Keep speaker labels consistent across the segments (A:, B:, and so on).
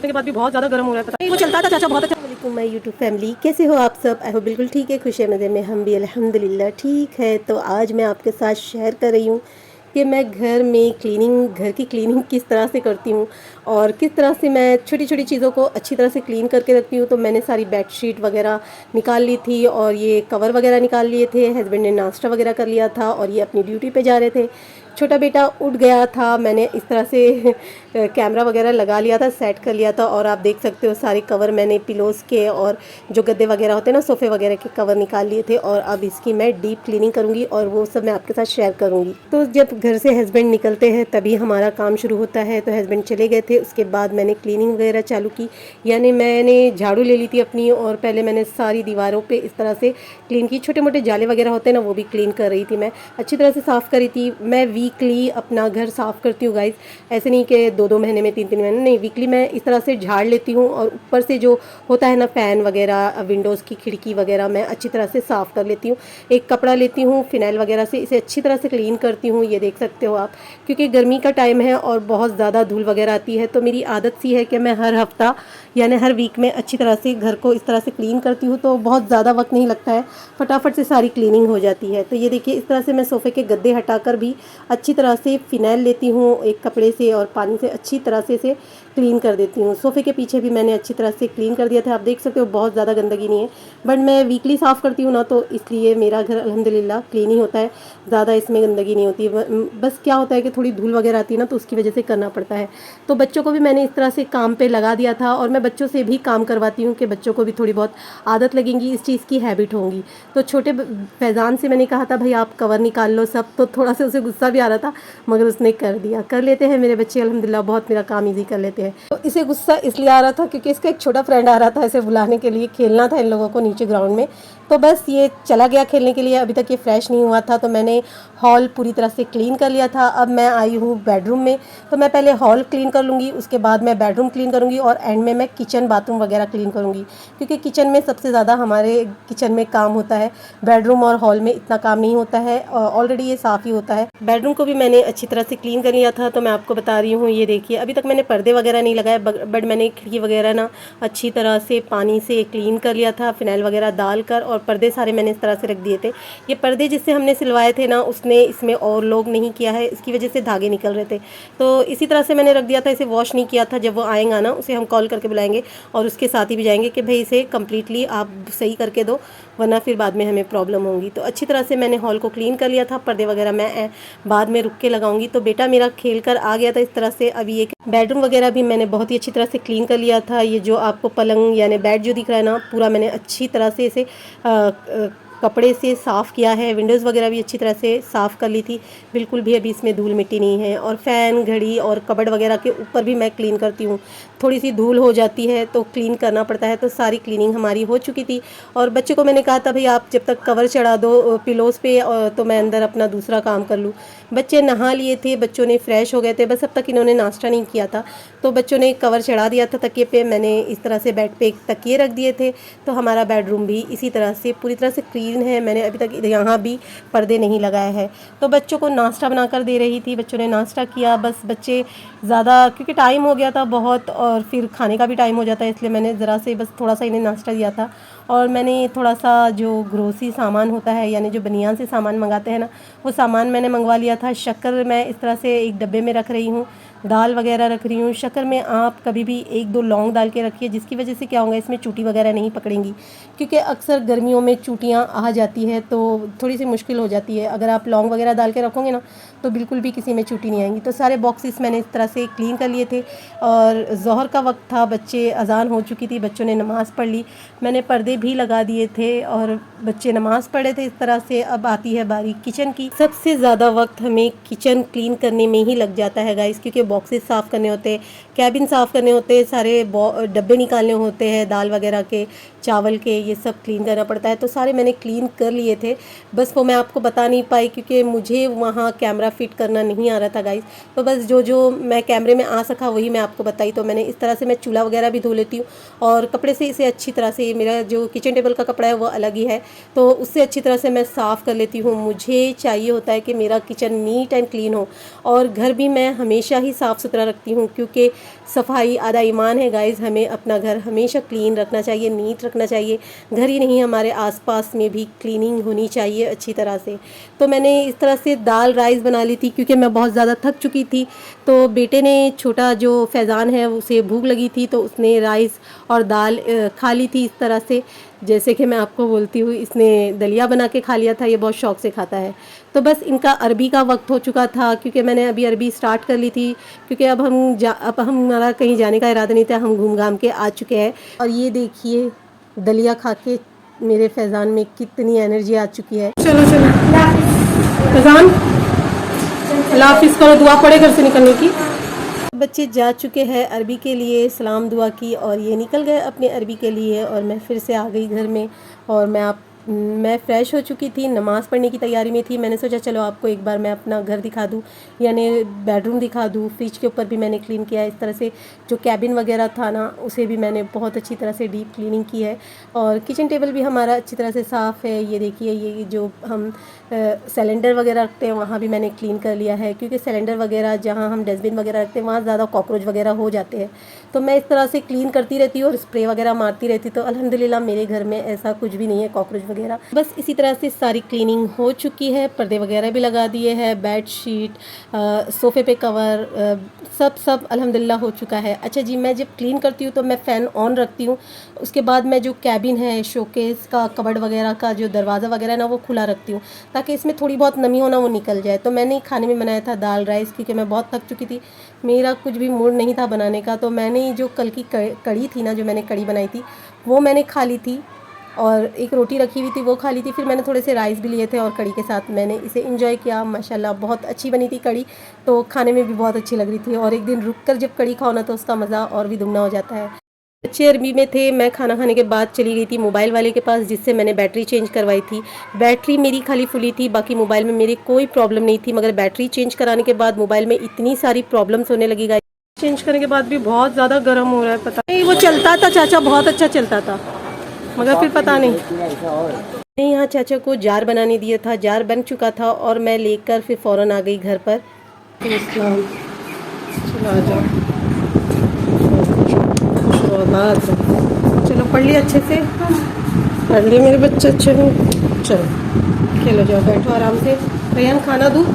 A: के बाद भी बहुत ज़्यादा गर्म हो रहा है, पता नहीं वो चलता था चाचा बहुत अच्छा।
B: वालेकुम माय यूट्यूब फैमिली, कैसे हो आप सब? आई हो बिल्कुल ठीक है, खुश है, मज़े में, हम भी अल्हम्दुलिल्लाह ठीक है। तो आज मैं आपके साथ शेयर कर रही हूँ कि मैं घर में घर की क्लीनिंग किस तरह से करती हूँ और किस तरह से मैं छोटी छोटी चीज़ों को अच्छी तरह से क्लीन करके रखती हूँ। तो मैंने सारी बेडशीट वगैरह निकाल ली थी और ये कवर वगैरह निकाल लिए थे। हस्बैंड ने नाश्ता वगैरह कर लिया था और ये अपनी ड्यूटी पे जा रहे थे। छोटा बेटा उठ गया था, मैंने इस तरह से कैमरा वगैरह लगा लिया था, सेट कर लिया था। और आप देख सकते हो सारे कवर मैंने पिलोज़ के और जो गद्दे वगैरह होते हैं ना, सोफ़े वगैरह के कवर निकाल लिए थे। और अब इसकी मैं डीप क्लीनिंग करूँगी और वो सब मैं आपके साथ शेयर करूँगी। तो जब घर से हस्बैंड निकलते हैं तभी हमारा काम शुरू होता है। तो हस्बैंड चले गए थे, उसके बाद मैंने क्लीनिंग वगैरह चालू की, यानी मैंने झाड़ू ले ली थी अपनी। और पहले मैंने सारी दीवारों पे इस तरह से क्लीन की, छोटे मोटे जाले वगैरह होते हैं ना, वो भी क्लीन कर रही थी मैं, अच्छी तरह से साफ़ करी थी। मैं वीकली अपना घर साफ़ करती हूँ गाइस, ऐसे नहीं कि 2-2 महीने में 3-3 महीने, नहीं, वीकली मैं इस तरह से झाड़ लेती हूँ। और ऊपर से जो होता है ना फ़ैन वगैरह, विंडोज़ की खिड़की वगैरह, मैं अच्छी तरह से साफ़ कर लेती हूँ। एक कपड़ा लेती हूँ फिनाइल वगैरह से, इसे अच्छी तरह से क्लीन करती हूँ। ये देख सकते हो आप, क्योंकि गर्मी का टाइम है और बहुत ज़्यादा धूल वगैरह आती है। तो मेरी आदत सी है कि मैं हर हफ्ता यानी हर वीक में अच्छी तरह से घर को इस तरह से क्लीन करती हूँ। तो बहुत ज़्यादा वक्त नहीं लगता है, फटाफट से सारी क्लीनिंग हो जाती है। तो ये देखिए, इस तरह से मैं सोफ़े के गद्दे हटाकर भी अच्छी तरह से फ़िनाइल लेती हूँ एक कपड़े से और पानी से अच्छी तरह से इसे क्लीन कर देती हूँ। सोफ़े के पीछे भी मैंने अच्छी तरह से क्लीन कर दिया था, आप देख सकते हो बहुत ज़्यादा गंदगी नहीं है। बट मैं वीकली साफ़ करती हूँ ना, तो इसलिए मेरा घर अल्हम्दुलिल्लाह क्लीन ही होता है, ज़्यादा इसमें गंदगी नहीं होती है। बस क्या होता है कि थोड़ी धूल वगैरह आती है ना, तो उसकी वजह से करना पड़ता है। तो बच्चों को भी मैंने इस तरह से काम पे लगा दिया था और मैं बच्चों से भी काम करवाती हूँ कि बच्चों को भी थोड़ी बहुत आदत लगेंगी, इस चीज़ की हैबिट होंगी। तो छोटे फैज़ान से मैंने कहा था भाई आप कवर निकाल लो सब, तो थोड़ा सा उसे गुस्सा भी आ रहा था, मगर उसने कर दिया। कर लेते हैं मेरे बच्चे अल्हम्दुलिल्लाह, बहुत मेरा काम ईजी कर लेते हैं। तो इसे गुस्सा इसलिए आ रहा था क्योंकि इसका एक छोटा फ्रेंड आ रहा था इसे बुलाने के लिए, खेलना था इन लोगों को नीचे ग्राउंड में। तो बस ये चला गया खेलने के लिए, अभी तक ये फ्रेश नहीं हुआ था। तो मैंने हॉल पूरी तरह से क्लीन कर लिया था। अब मैं आई हूँ बेडरूम में, तो मैं पहले हॉल क्लीन कर लूँगी, उसके बाद मैं बेडरूम क्लीन करूँगी और एंड में मैं किचन बाथरूम वगैरह क्लीन करूँगी, क्योंकि किचन में सबसे ज़्यादा हमारे किचन में काम होता है। बेडरूम और हॉल में इतना काम नहीं होता है, ऑलरेडी ये साफ़ ही होता है। बेडरूम को भी मैंने अच्छी तरह से क्लीन कर लिया था। तो मैं आपको बता रही हूँ, ये देखिए, अभी तक मैंने पर्दे वगैरह नहीं लगाए, बट मैंने खिड़की वगैरह ना अच्छी तरह से पानी से क्लीन कर लिया था, फिनाइल वगैरह डालकर। और पर्दे सारे मैंने इस तरह से रख दिए थे। ये पर्दे जिससे हमने सिलवाए थे ना, उसने इसमें और लोग नहीं किया है, इसकी वजह से धागे निकल रहे थे। तो इसी तरह से मैंने रख दिया था, इसे वॉश नहीं किया था। जब वो आएगा ना, उसे हम कॉल करके बुलाएंगे और उसके साथ ही भी जाएंगे कि भाई इसे कम्प्लीटली आप सही करके दो, वरना फिर बाद में हमें प्रॉब्लम होगी। तो अच्छी तरह से मैंने हॉल को क्लीन कर लिया था। पर्दे वगैरह मैं बाद में रुक के लगाऊंगी। तो बेटा मेरा खेल कर आ गया था इस तरह से। अभी एक बेडरूम वगैरह भी मैंने बहुत ही अच्छी तरह से क्लीन कर लिया था। ये जो आपको पलंग यानी बेड जो दिख रहा है ना, पूरा मैंने अच्छी तरह से इसे कपड़े से साफ़ किया है। विंडोज़ वगैरह भी अच्छी तरह से साफ़ कर ली थी, बिल्कुल भी अभी इसमें धूल मिट्टी नहीं है। और फ़ैन, घड़ी और कबर्ड वगैरह के ऊपर भी मैं क्लीन करती हूँ, थोड़ी सी धूल हो जाती है तो क्लीन करना पड़ता है। तो सारी क्लीनिंग हमारी हो चुकी थी। और बच्चों को मैंने कहा था भाई आप जब तक कवर चढ़ा दो पिलोज़ पे, तो मैं अंदर अपना दूसरा काम कर लूँ। बच्चे नहा लिए थे, बच्चों ने फ्रेश हो गए थे, बस अब तक इन्होंने नाश्ता नहीं किया था। तो बच्चों ने कवर चढ़ा दिया था तकिए पे, मैंने इस तरह से बेड पे एक तकिए रख दिए थे। तो हमारा बेडरूम भी इसी तरह से पूरी तरह से क्लीन है। मैंने अभी तक यहाँ भी पर्दे नहीं लगाए हैं। तो बच्चों को नाश्ता बनाकर दे रही थी, बच्चों ने नाश्ता किया। बस बच्चे ज़्यादा, क्योंकि टाइम हो गया था बहुत और फिर खाने का भी टाइम हो जाता है, इसलिए मैंने ज़रा से बस थोड़ा सा इन्हें नाश्ता दिया था। और मैंने थोड़ा सा जो ग्रोसरी सामान होता है, यानी जो बनियान से सामान मंगाते हैं ना, वो सामान मैंने मंगवा लिया था। शक्कर मैं इस तरह से एक डब्बे में रख रही हूँ, दाल वगैरह रख रही हूँ। शक्कर में आप कभी भी 1-2 लौंग डाल के रखिए, जिसकी वजह से क्या होगा, इसमें चूटी वगैरह नहीं पकड़ेंगी, क्योंकि अक्सर गर्मियों में चूटियाँ आ जाती है तो थोड़ी सी मुश्किल हो जाती है। अगर आप लौंग वगैरह डाल के रखोगे ना, तो बिल्कुल भी किसी में चूटी नहीं आएंगी। तो सारे बॉक्सेस मैंने इस तरह से क्लीन कर लिए थे। और ज़ोहर का वक्त था, बच्चे अजान हो चुकी थी, बच्चों ने नमाज़ पढ़ ली, मैंने पर्दे भी लगा दिए थे और बच्चे नमाज़ पढ़े थे इस तरह से। अब आती है बारी किचन की। सबसे ज़्यादा वक्त हमें किचन क्लीन करने में ही लग जाता है गाइस, क्योंकि बॉक्सेस साफ़ करने होते हैं, कैबिन साफ़ करने होते हैं, सारे डब्बे निकालने होते हैं दाल वगैरह के, चावल के, ये सब क्लीन करना पड़ता है। तो सारे मैंने क्लीन कर लिए थे, बस वो मैं आपको बता नहीं पाई क्योंकि मुझे वहाँ कैमरा फिट करना नहीं आ रहा था गाइस। तो बस जो जो मैं कैमरे में आ सका वही मैं आपको बताई। तो मैंने इस तरह से मैं चूल्हा वगैरह भी धो लेती हूँ और कपड़े से इसे अच्छी तरह से, मेरा जो किचन टेबल का कपड़ा है वो अलग ही है, तो उससे अच्छी तरह से मैं साफ़ कर लेती हूँ। मुझे चाहिए होता है कि मेरा किचन नीट एंड क्लीन हो, और घर भी मैं हमेशा ही साफ़ सुथरा रखती हूँ, क्योंकि सफाई आधा ईमान है गाइज़। हमें अपना घर हमेशा क्लीन रखना चाहिए, नीट रखना चाहिए। घर ही नहीं, हमारे आसपास में भी क्लीनिंग होनी चाहिए अच्छी तरह से। तो मैंने इस तरह से दाल राइस बना ली थी, क्योंकि मैं बहुत ज़्यादा थक चुकी थी। तो बेटे ने, छोटा जो फैज़ान है, उसे भूख लगी थी, तो उसने राइस और दाल खा ली थी इस तरह से। जैसे कि मैं आपको बोलती हूँ, इसने दलिया बना के खा लिया था, ये बहुत शौक़ से खाता है। तो बस इनका अरबी का वक्त हो चुका था, क्योंकि मैंने अभी अरबी स्टार्ट कर ली थी, क्योंकि अब हमारा कहीं जाने का इरादा नहीं था, हम घूम घाम के आ चुके हैं। और ये देखिए, दलिया खा के मेरे फैज़ान में कितनी एनर्जी आ चुकी है।
A: चलो चलो फैज़ान, अल्लाह हाफिज़ करो, दुआ पड़े घर से निकलने की।
B: बच्चे जा चुके हैं अरबी के लिए, सलाम दुआ की, और ये निकल गए अपने अरबी के लिए, और मैं फिर से आ गई घर में। और मैं फ़्रेश हो चुकी थी, नमाज़ पढ़ने की तैयारी में थी। मैंने सोचा चलो आपको एक बार मैं अपना घर दिखा दूँ, यानी बेडरूम दिखा दूँ। फ्रिज के ऊपर भी मैंने क्लीन किया है इस तरह से। जो कैबिन वगैरह था ना, उसे भी मैंने बहुत अच्छी तरह से डीप क्लीनिंग की है। और किचन टेबल भी हमारा अच्छी तरह से साफ़ है। ये देखिए, ये जो हम सिलेंडर वगैरह रखते हैं, वहाँ भी मैंने क्लीन कर लिया है, क्योंकि सिलेंडर वगैरह जहाँ हम डस्टबिन वगैरह रखते हैं, वहाँ ज़्यादा कॉकरोच वगैरह हो जाते हैं। तो मैं इस तरह से क्लीन करती रहती हूँ और स्प्रे वगैरह मारती रहती। तो अल्हम्दुलिल्लाह मेरे घर में ऐसा कुछ भी नहीं है, कॉकरोच वगैरह। बस इसी तरह से सारी क्लीनिंग हो चुकी है। पर्दे वगैरह भी लगा दिए हैं, बेड शीट, सोफ़े पे कवर, सब अल्हम्दुलिल्लाह हो चुका है। अच्छा जी, मैं जब क्लीन करती हूँ तो मैं फ़ैन ऑन रखती हूँ। उसके बाद मैं जो कैबिन है, शोकेस का, कबर्ड वगैरह का जो दरवाज़ा वगैरह है ना, वो खुला रखती हूँ, ताकि इसमें थोड़ी बहुत नमी हो ना, वो निकल जाए। तो मैंने खाने में बनाया था दाल राइस, क्योंकि मैं बहुत थक चुकी थी, मेरा कुछ भी मूड नहीं था बनाने का। तो मैंने जो कल की कड़ी थी ना, जो मैंने कड़ी बनाई थी, वो मैंने खा ली थी, और एक रोटी रखी हुई थी, वो खा ली थी। फिर मैंने थोड़े से राइस भी लिए थे, और कड़ी के साथ मैंने इसे एंजॉय किया। माशाल्लाह बहुत अच्छी बनी थी कड़ी, तो खाने में भी बहुत अच्छी लग रही थी। और एक दिन रुक कर जब कड़ी खाओ ना, तो उसका मज़ा और भी दुगना हो जाता है। बच्चे अरबी में थे, मैं खाना खाने के बाद चली गई थी मोबाइल वाले के पास, जिससे मैंने बैटरी चेंज करवाई थी। बैटरी मेरी खाली फुली थी, बाकी मोबाइल में मेरी कोई प्रॉब्लम नहीं थी, मगर बैटरी चेंज कराने के बाद मोबाइल में इतनी सारी प्रॉब्लम्स होने लगी। गाइस,
A: चेंज करने के बाद भी बहुत ज़्यादा गर्म हो रहा है, पता नहीं। वो चलता था चाचा, बहुत अच्छा चलता था, मगर फिर पता नहीं।
B: मैंने यहाँ चाचा को जार बनाने दिया था, जार बन चुका था, और मैं लेकर फिर फ़ौरन आ गई घर पर।
A: चलो आ जाओ, चलो पढ़ लिया अच्छे से, पढ़ लिए मेरे बच्चे अच्छे हैं। चलो खेलो, जाओ बैठो आराम से। रेहान खाना दूँ?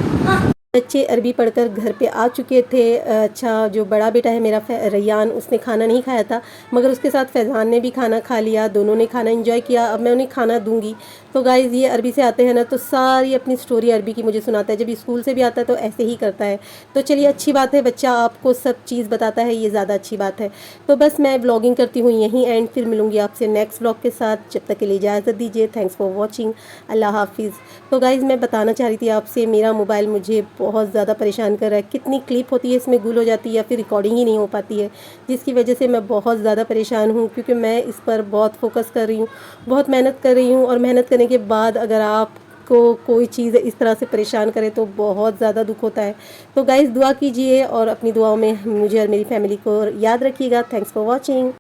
B: बच्चे अरबी पढ़कर घर पे आ चुके थे। अच्छा, जो बड़ा बेटा है मेरा रैयान, उसने खाना नहीं खाया था, मगर उसके साथ फैज़ान ने भी खाना खा लिया। दोनों ने खाना एंजॉय किया। अब मैं उन्हें खाना दूंगी। तो गाइज़, ये अरबी से आते हैं ना, तो सारी अपनी स्टोरी अरबी की मुझे सुनाता है। जब स्कूल से भी आता है तो ऐसे ही करता है। तो चलिए, अच्छी बात है, बच्चा आपको सब चीज़ बताता है, ये ज़्यादा अच्छी बात है। तो बस मैं ब्लॉगिंग करती हूँ यहीं एंड, फिर मिलूँगी आपसे नेक्स्ट ब्लॉग के साथ। जब तक के लिए इजाज़त दीजिए। थैंक्स फॉर वॉचिंग, अल्लाह हाफिज़। तो गाइज़, मैं बताना चाह रही थी आपसे, मेरा मोबाइल मुझे बहुत ज़्यादा परेशान कर रहा है। कितनी क्लिप होती है इसमें गुल हो जाती है, या फिर रिकॉर्डिंग ही नहीं हो पाती है, जिसकी वजह से मैं बहुत ज़्यादा परेशान हूँ, क्योंकि मैं इस पर बहुत फोकस कर रही हूँ, बहुत मेहनत कर रही हूँ। और मेहनत करने के बाद अगर आपको कोई चीज़ इस तरह से परेशान करे तो बहुत ज़्यादा दुख होता है। तो गाइज़, दुआ कीजिए, और अपनी दुआओं में मुझे और मेरी फैमिली को याद रखिएगा। Thanks for watching.